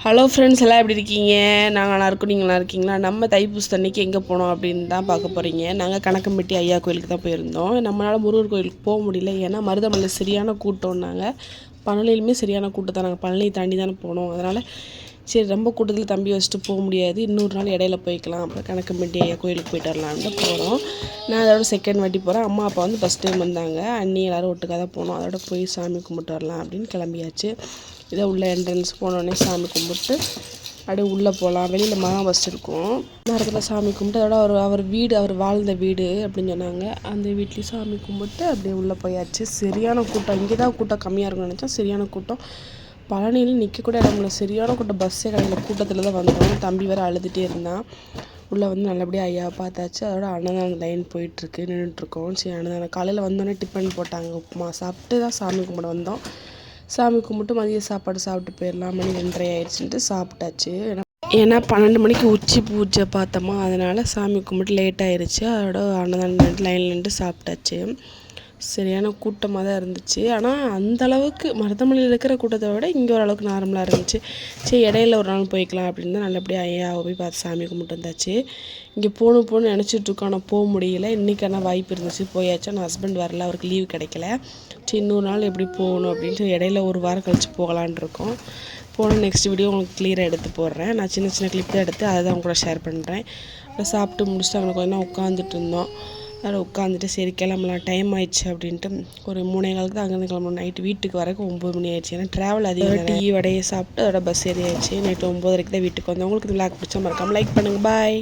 Hello friends, எல்லாம் எப்படி இருக்கீங்க? நாங்கள் நல்லா இருக்கோம். நீங்கள் நல்லா இருக்கீங்களா? நம்ம தைப்பூசத்தன்னைக்கு எங்கே போனோம் அப்படின்னு தான் பார்க்க போகிறீங்க. நாங்கள் கணக்கம்பட்டி ஐயா கோயிலுக்கு தான் போயிருந்தோம். நம்மளால் முருகர் கோயிலுக்கு போக முடியல, ஏன்னா மருதமலையில் சரியான கூட்டம்னாங்க. பழனியிலுமே சரியான கூட்டம் தான். நாங்கள் பழனியை தாண்டி தானே போனோம். அதனால் சரி, ரொம்ப கூட்டத்தில் தம்பி வச்சுட்டு போக முடியாது, இன்னொரு நாள் இடையில போய்க்கலாம், அப்புறம் கணக்கம்பட்டி ஐயா கோயிலுக்கு போய்ட்டு வரலான்னு போகிறோம். நான் அதோட செகண்ட் வாட்டி போகிறேன். அம்மா அப்பா வந்து ஃபஸ்ட் டைம் வந்தாங்க. அண்ணி எல்லோரும் ஒட்டுக்காக தான் போனோம். அதோட போய் சாமி கும்பிட்டு வரலாம் அப்படின்னு கிளம்பியாச்சு. இதை உள்ள என்ட்ரன்ஸ் போனோடனே சாமி கும்பிட்டு அப்படியே உள்ளே போகலாம். வெளியில் மரம் வச்சுருக்கோம். நேரத்தில் சாமி கும்பிட்டு அதோட அவர் வீடு, அவர் வாழ்ந்த வீடு அப்படின்னு சொன்னாங்க. அந்த வீட்லேயும் சாமி கும்பிட்டு அப்படியே உள்ளே போயாச்சு. சரியான கூட்டம். இங்கே தான் கூட்டம் கம்மியாக இருக்கும்னு நினச்சா சரியான கூட்டம். பழனியில் நிற்கக்கூட இடம்ல, சரியான கூட்டம். பஸ்ஸே கிடையாது, கூட்டத்தில் தான் வந்தோம். தம்பி வேறு அழுதுகிட்டே இருந்தான். உள்ளே வந்து நல்லபடியாக ஐயாவை பார்த்தாச்சு. அதோட அன்னதான லைன் போயிட்டுருக்கு, நின்றுட்டுருக்கோம். சரி, அன்னதானம் காலையில் வந்தோடனே டிஃபன் போட்டாங்க, உப்புமா சாப்பிட்டு தான் சாமி கும்பிட வந்தோம். சாமி கும்பிட்டு மதிய சாப்பாடு சாப்பிட்டு போயிடலாம், மணி 2:30 ஆயிடுச்சுன்ட்டு சாப்பிட்டாச்சு. ஏன்னா 12 மணிக்கு உச்சி பூஜை பார்த்தோமா, அதனால் சாமி கும்பிட்டு லேட் ஆயிடுச்சு. அதோட அன்னதான லைனில் நின்று சாப்பிட்டாச்சு. சரியான கூட்டமாக தான் இருந்துச்சு. ஆனால் அந்தளவுக்கு மருதமலையில் இருக்கிற கூட்டத்தை விட இங்கே ஓரளவுக்கு நார்மலாக இருந்துச்சு. சரி, இடையில ஒரு நாள் போய்க்கலாம் அப்படின்னு தான் நல்லபடியாக ஐயாவை போய் பார்த்து சாமி கும்பிட்டு வந்தாச்சு. இங்கே போகணுன்னு நினச்சிட்ருக்கோம், ஆனால் போக முடியல. இன்றைக்கான வாய்ப்பு இருந்துச்சு, போயாச்சு. ஆனால் ஹஸ்பண்ட் வரல, அவருக்கு லீவ் கிடைக்கல. சரி, இன்னொரு நாள் எப்படி போகணும் அப்படின்ட்டு இடையில ஒரு வாரம் கழித்து போகலான் இருக்கோம். போனால் நெக்ஸ்ட் வீடியோ உங்களுக்கு கிளியராக எடுத்து போடுறேன். நான் சின்ன சின்ன கிளிப் தான் எடுத்து அதை தான் உங்க கூட ஷேர் பண்ணுறேன். சாப்பிட்டு முடிச்சுட்டு அவங்களுக்கு கொஞ்சம் நேரம் உட்காந்துட்டு இருந்தோம். அதில் உட்காந்துட்டு சரி கிளம்பலாம், டைம் ஆயிடுச்சு அப்படின்ட்டு ஒரு 3:15 தான் அங்கேருந்து கிளம்பணும். நைட்டு வீட்டுக்கு வரக்கு 9 மணி ஆயிடுச்சு. ஏன்னா ட்ராவல் அதிகம். டீ வடையை சாப்பிட்டு அதோட பஸ் ஏறி ஆயிடுச்சு. நைட்டு 9:30 தான் வீட்டுக்கு வந்தோம். உங்களுக்கு இந்த விளாக் பிடிச்சா மறக்காமல் லைக் பண்ணுங்கள். பாய்.